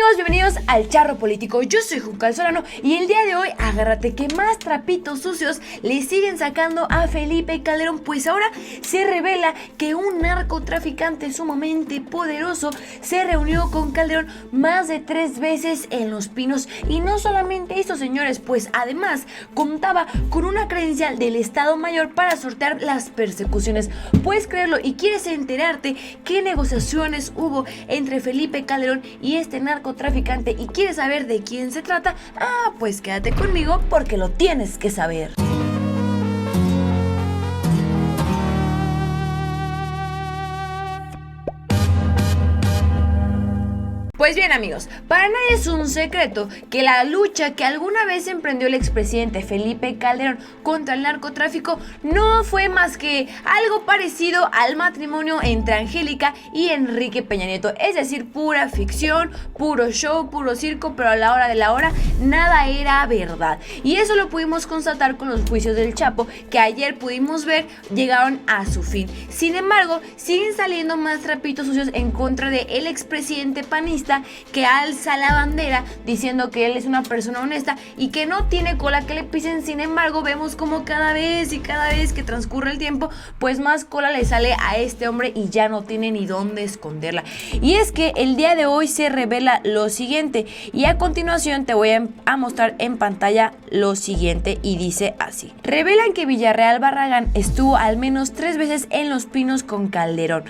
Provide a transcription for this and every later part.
amigos, bienvenidos al Charro Político. Yo soy Juncal Solano y el día de hoy agárrate que más trapitos sucios le siguen sacando a Felipe Calderón, pues ahora se revela que un narcotraficante sumamente poderoso se reunió con Calderón más de 3 veces en Los Pinos. Y no solamente eso, señores, pues además contaba con una credencial del Estado Mayor para sortear las persecuciones. ¿Puedes creerlo? ¿Y quieres enterarte qué negociaciones hubo entre Felipe Calderón y este narcotraficante y quieres saber de quién se trata? Pues quédate conmigo porque lo tienes que saber. Pues bien, amigos, para nadie es un secreto que la lucha que alguna vez emprendió el expresidente Felipe Calderón contra el narcotráfico no fue más que algo parecido al matrimonio entre Angélica y Enrique Peña Nieto, es decir, pura ficción, puro show, puro circo, pero a la hora de la hora nada era verdad. Y eso lo pudimos constatar con los juicios del Chapo, que ayer pudimos ver llegaron a su fin. Sin embargo, siguen saliendo más trapitos sucios en contra del expresidente panista, que alza la bandera diciendo que él es una persona honesta y que no tiene cola que le pisen. Sin embargo, vemos como cada vez que transcurre el tiempo, pues más cola le sale a este hombre y ya no tiene ni dónde esconderla. Y es que el día de hoy se revela lo siguiente, y a continuación te voy a mostrar en pantalla lo siguiente, y dice así: revelan que Villarreal Barragán estuvo al menos 3 veces en Los Pinos con Calderón.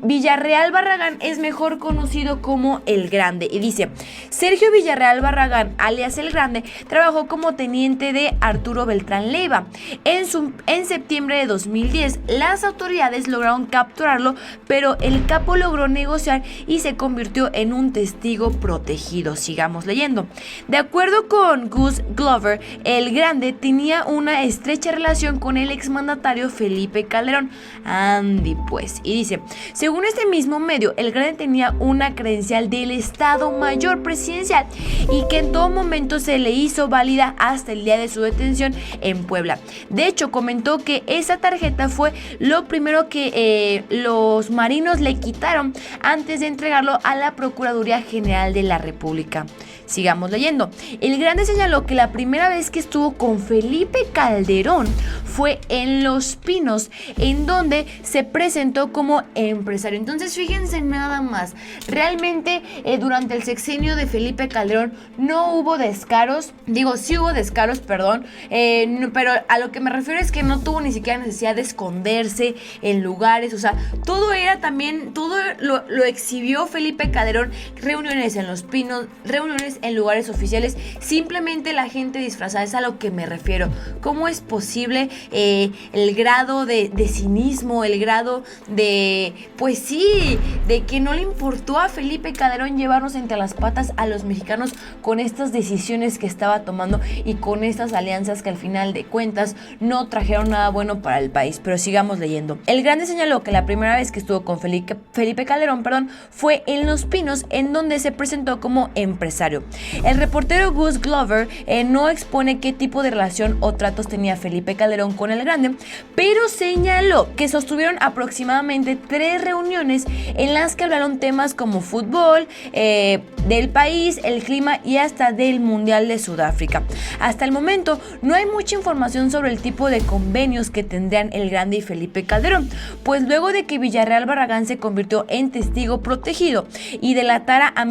Villarreal Barragán es mejor conocido como El Grande, y dice: Sergio Villarreal Barragán, alias El Grande, trabajó como teniente de Arturo Beltrán Leiva. En septiembre de 2010 las autoridades lograron capturarlo, pero el capo logró negociar y se convirtió en un testigo protegido. Sigamos leyendo. De acuerdo con Gus Glover, El Grande tenía una estrecha relación con el exmandatario Felipe Calderón. Andy pues. Y dice: según este mismo medio, El Grande tenía una credencial del Estado Mayor Presidencial y que en todo momento se le hizo válida hasta el día de su detención en Puebla. De hecho, comentó que esa tarjeta fue lo primero que los marinos le quitaron antes de entregarlo a la Procuraduría General de la República. Sigamos leyendo. El Grande señaló que la primera vez que estuvo con Felipe Calderón fue en Los Pinos, en donde se presentó como empresario. Entonces, fíjense nada más. Realmente, durante el sexenio de Felipe Calderón no hubo descaros. Digo, sí hubo descaros, perdón. Pero a lo que me refiero es que no tuvo ni siquiera necesidad de esconderse en lugares. O sea, todo era también, todo lo exhibió Felipe Calderón. Reuniones en Los Pinos, reuniones en lugares oficiales, simplemente la gente disfrazada. Es a lo que me refiero. ¿Cómo es posible el grado de cinismo, el grado de, pues sí, de que no le importó a Felipe Calderón llevarnos entre las patas a los mexicanos con estas decisiones que estaba tomando y con estas alianzas que al final de cuentas no trajeron nada bueno para el país? Pero sigamos leyendo. El Grande señaló que la primera vez que estuvo con Felipe Calderón, fue en Los Pinos, en donde se presentó como empresario. El reportero Gus Glover no expone qué tipo de relación o tratos tenía Felipe Calderón con El Grande, pero señaló que sostuvieron aproximadamente 3 reuniones en las que hablaron temas como fútbol, del país, el clima y hasta del Mundial de Sudáfrica. Hasta el momento no hay mucha información sobre el tipo de convenios que tendrían El Grande y Felipe Calderón, pues luego de que Villarreal Barragán se convirtió en testigo protegido y delatara a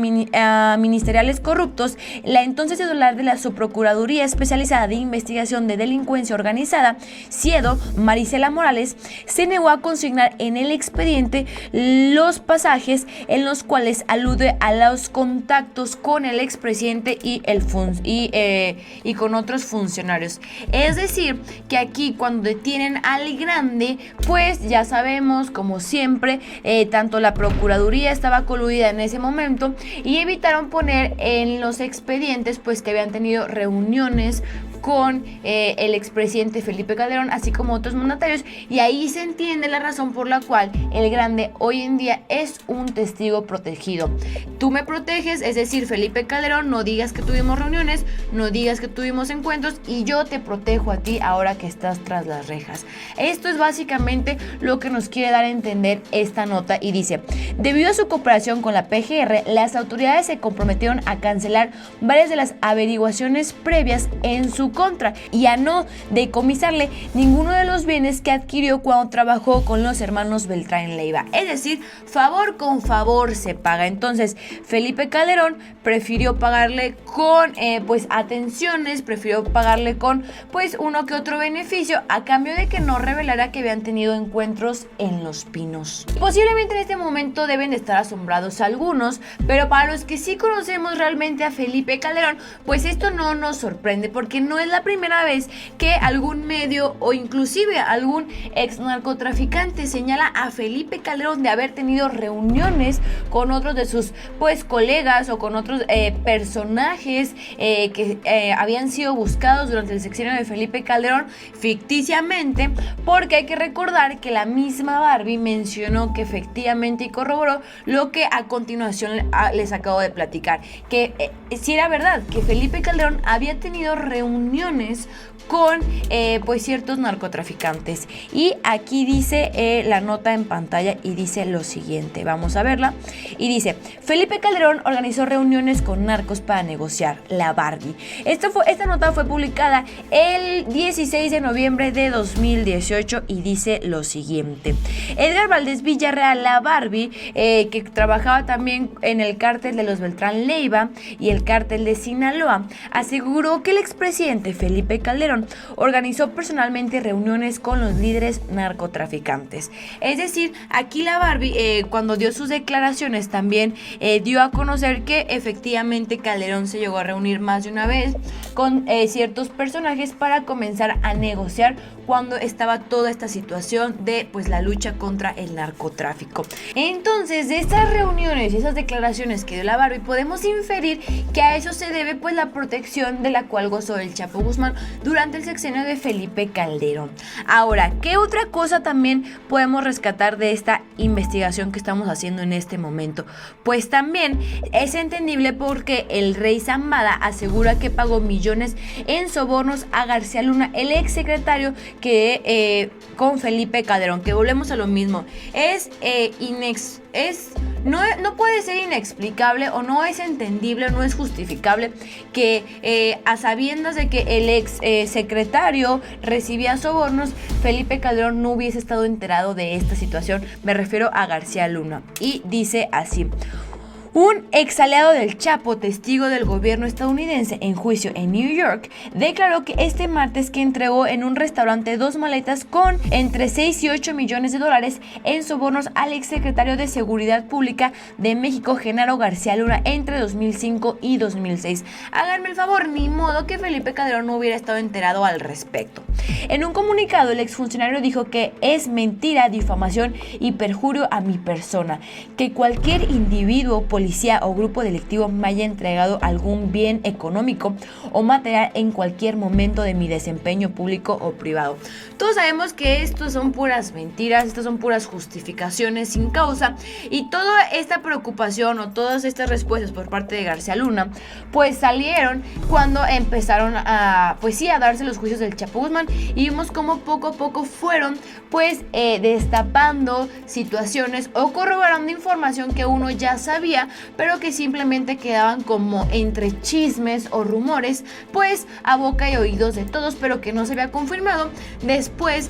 ministeriales corruptos, la entonces titular de la Subprocuraduría Especializada de Investigación de Delincuencia Organizada, CIEDO, Marisela Morales, se negó a consignar en el expediente los pasajes en los cuales alude a los contactos con el expresidente y con otros funcionarios. Es decir, que aquí cuando detienen al Grande, pues ya sabemos, como siempre, tanto la Procuraduría estaba coludida en ese momento y evitaron poner en los expedientes pues que habían tenido reuniones con el expresidente Felipe Calderón, así como otros mandatarios, y ahí se entiende la razón por la cual el Grande hoy en día es un testigo protegido. Tú me proteges, es decir, Felipe Calderón, no digas que tuvimos reuniones, no digas que tuvimos encuentros, y yo te protejo a ti ahora que estás tras las rejas. Esto es básicamente lo que nos quiere dar a entender esta nota, y dice: debido a su cooperación con la PGR, las autoridades se comprometieron a cancelar varias de las averiguaciones previas en su contra y a no decomisarle ninguno de los bienes que adquirió cuando trabajó con los hermanos Beltrán Leiva. Es decir, favor con favor se paga. Entonces, Felipe Calderón prefirió pagarle con pues atenciones, prefirió pagarle con pues uno que otro beneficio a cambio de que no revelara que habían tenido encuentros en Los Pinos. Posiblemente en este momento deben de estar asombrados algunos, pero para los que sí conocemos realmente a Felipe Calderón, pues esto no nos sorprende, porque no es la primera vez que algún medio o inclusive algún ex narcotraficante señala a Felipe Calderón de haber tenido reuniones con otros de sus pues colegas o con otros personajes que habían sido buscados durante el sexenio de Felipe Calderón ficticiamente, porque hay que recordar que la misma Barbie mencionó que efectivamente y corroboró lo que a continuación les acabo de platicar, que si era verdad, que Felipe Calderón había tenido reuniones con pues ciertos narcotraficantes. Y aquí dice la nota en pantalla y dice lo siguiente, vamos a verla, y dice: Felipe Calderón organizó reuniones con narcos para negociar. La Barbie. Esta nota fue publicada el 16 de noviembre de 2018 y dice lo siguiente: Edgar Valdés Villarreal, la Barbie, que trabajaba también en el cártel de los Beltrán Leiva y el cártel de Sinaloa, aseguró que el expresidente Felipe Calderón organizó personalmente reuniones con los líderes narcotraficantes. Es decir, aquí la Barbie, cuando dio sus declaraciones, también dio a conocer que efectivamente Calderón se llegó a reunir más de una vez con ciertos personajes para comenzar a negociar cuando estaba toda esta situación de pues la lucha contra el narcotráfico. Entonces, de estas reuniones y esas declaraciones que dio la Barbie, podemos inferir que a eso se debe pues la protección de la cual gozó el Chapo Guzmán durante el sexenio de Felipe Calderón. Ahora, ¿qué otra cosa también podemos rescatar de esta investigación que estamos haciendo en este momento? Pues también es entendible porque el rey Zambada asegura que pagó millones en sobornos a García Luna, el exsecretario que con Felipe Calderón, que volvemos a lo mismo, no puede ser inexplicable o no es entendible, no es justificable que a sabiendas de que el ex secretario recibía sobornos, Felipe Calderón no hubiese estado enterado de esta situación. Me refiero a García Luna. Y dice así: un ex aliado del Chapo, testigo del gobierno estadounidense en juicio en New York, declaró que este martes que entregó en un restaurante 2 maletas con entre 6 y 8 millones de dólares en sobornos al exsecretario de Seguridad Pública de México, Genaro García Luna, entre 2005 y 2006. Háganme el favor, ni modo que Felipe Calderón no hubiera estado enterado al respecto. En un comunicado, el exfuncionario dijo que es mentira, difamación y perjurio a mi persona, que cualquier individuo, policía o grupo delictivo me haya entregado algún bien económico o material en cualquier momento de mi desempeño público o privado. Todos sabemos que esto son puras mentiras, estas son puras justificaciones sin causa, y toda esta preocupación o todas estas respuestas por parte de García Luna pues salieron cuando empezaron a darse los juicios del Chapo Guzmán, y vimos cómo poco a poco fueron pues destapando situaciones o corroborando información que uno ya sabía, pero que simplemente quedaban como entre chismes o rumores pues a boca y oídos de todos, pero que no se había confirmado después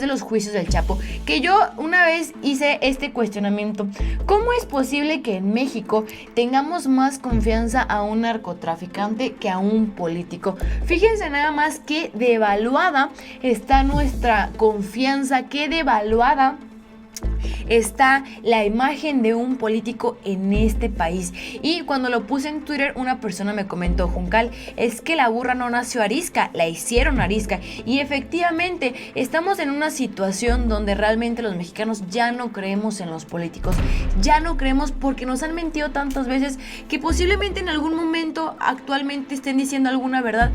de los juicios del Chapo. Que yo una vez hice este cuestionamiento: ¿cómo es posible que en México tengamos más confianza a un narcotraficante que a un político? Fíjense nada más qué devaluada está nuestra confianza, qué devaluada está la imagen de un político en este país. Y cuando lo puse en Twitter, una persona me comentó: Juncal, es que la burra no nació arisca, la hicieron arisca. Y efectivamente estamos en una situación donde realmente los mexicanos ya no creemos en los políticos, ya no creemos porque nos han mentido tantas veces que posiblemente en algún momento actualmente estén diciendo alguna verdad,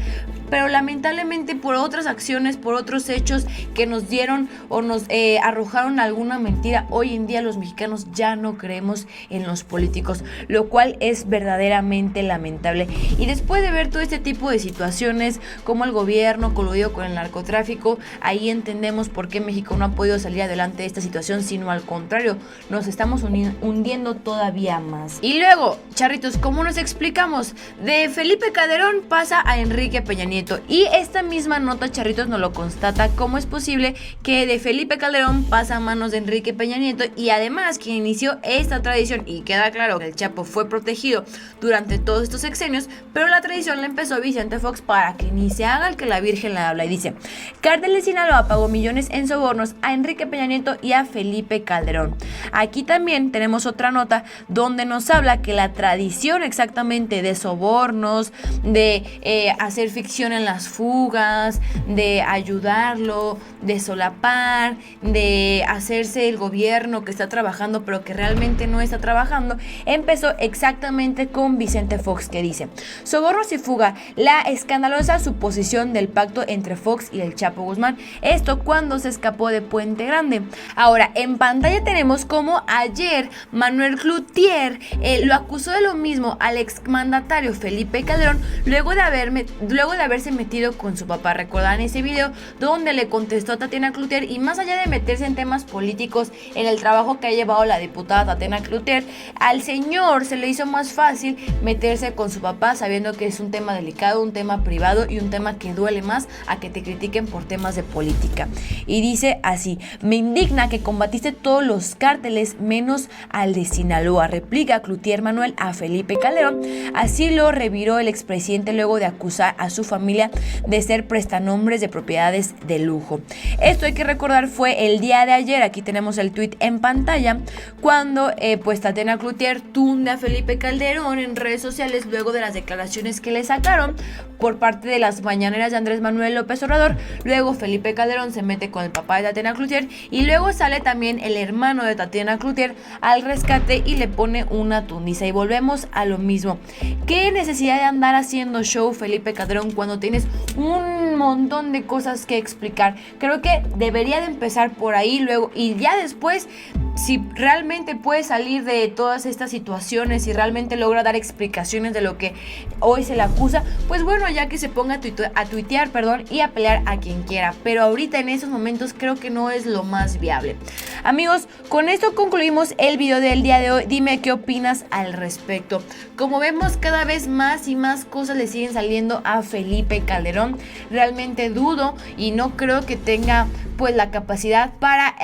pero lamentablemente por otras acciones, por otros hechos que nos dieron o nos arrojaron alguna mentira, hoy en día los mexicanos ya no creemos en los políticos, lo cual es verdaderamente lamentable. Y después de ver todo este tipo de situaciones, como el gobierno coludido con el narcotráfico, ahí entendemos por qué México no ha podido salir adelante de esta situación, sino al contrario, nos estamos hundiendo todavía más. Y luego, charritos, ¿cómo nos explicamos? De Felipe Calderón pasa a Enrique Peña Nieto, y esta misma nota, charritos, nos lo constata: cómo es posible que de Felipe Calderón pasa a manos de Enrique Peña Nieto, y además quien inició esta tradición, y queda claro que el Chapo fue protegido durante todos estos sexenios, pero la tradición la empezó Vicente Fox para que ni se haga el que la Virgen la habla. Y dice: Cártel de Sinaloa pagó millones en sobornos a Enrique Peña Nieto y a Felipe Calderón. Aquí también tenemos otra nota donde nos habla que la tradición exactamente de sobornos, de hacer ficción en las fugas, de ayudarlo, de solapar, de hacerse el gobierno que está trabajando pero que realmente no está trabajando, empezó exactamente con Vicente Fox, que dice: sobornos y fuga, la escandalosa suposición del pacto entre Fox y el Chapo Guzmán, esto cuando se escapó de Puente Grande. Ahora en pantalla tenemos como ayer Manuel Cloutier lo acusó de lo mismo al exmandatario Felipe Calderón luego de haberse metido con su papá. ¿Recordan ese video donde le contestó a Tatiana Cloutier? Y más allá de meterse en temas políticos, en el trabajo que ha llevado la diputada Tatiana Cloutier, al señor se le hizo más fácil meterse con su papá, sabiendo que es un tema delicado, un tema privado y un tema que duele más a que te critiquen por temas de política. Y dice así: me indigna que combatiste todos los cárteles menos al de Sinaloa, replica Cloutier Manuel a Felipe Calderón. Así lo reviró el expresidente luego de acusar a su familia de ser prestanombres de propiedades de lujo. Esto, hay que recordar, fue el día de ayer. Aquí tenemos el tweet en pantalla, cuando pues Tatiana Cloutier tunde a Felipe Calderón en redes sociales luego de las declaraciones que le sacaron por parte de las mañaneras de Andrés Manuel López Obrador. Luego Felipe Calderón se mete con el papá de Tatiana Cloutier, y luego sale también el hermano de Tatiana Cloutier al rescate y le pone una tundiza. Y volvemos a lo mismo: ¿qué necesidad de andar haciendo show, Felipe Calderón, cuando tienes un montón de cosas que explicar? Creo que debería de empezar por ahí luego, y ya después, si realmente puede salir de todas estas situaciones y realmente logra dar explicaciones de lo que hoy se le acusa, pues bueno, ya que se ponga a tuitear, y a pelear a quien quiera. Pero ahorita en esos momentos creo que no es lo más viable. Amigos, con esto concluimos el video del día de hoy. Dime qué opinas al respecto. Como vemos, cada vez más y más cosas le siguen saliendo a Felipe Calderón. Realmente dudo y no creo que tenga pues la capacidad para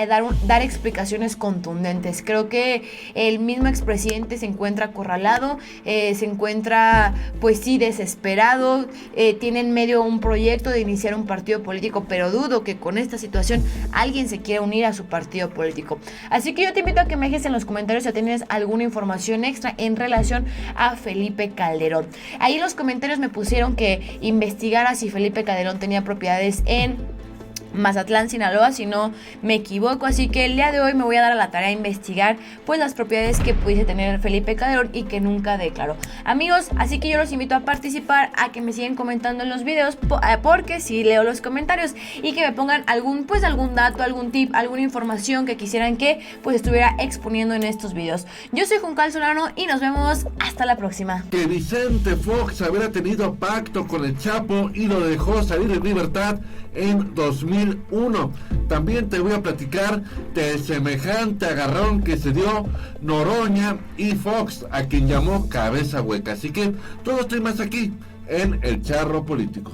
dar explicaciones contundentes. Creo que el mismo expresidente se encuentra acorralado, se encuentra pues sí desesperado, tiene en medio un proyecto de iniciar un partido político, pero dudo que con esta situación alguien se quiera unir a su partido político. Así que yo te invito a que me dejes en los comentarios si tienes alguna información extra en relación a Felipe Calderón. Ahí en los comentarios me pusieron que investigara si Felipe Calderón tenía propiedades en Mazatlán, Sinaloa, si no me equivoco. Así que el día de hoy me voy a dar a la tarea de investigar pues las propiedades que pudiese tener Felipe Calderón y que nunca declaró. Amigos, así que yo los invito a participar, a que me sigan comentando en los videos, porque sí leo los comentarios, y que me pongan algún dato, algún tip, alguna información que quisieran que pues estuviera exponiendo en estos videos. Yo soy Juncal Solano y nos vemos hasta la próxima. Que Vicente Fox había tenido pacto con el Chapo y lo dejó salir en libertad en 2001. También te voy a platicar de semejante agarrón que se dio Noroña y Fox, a quien llamó cabeza hueca. Así que todo esto y más aquí en El Charro Político.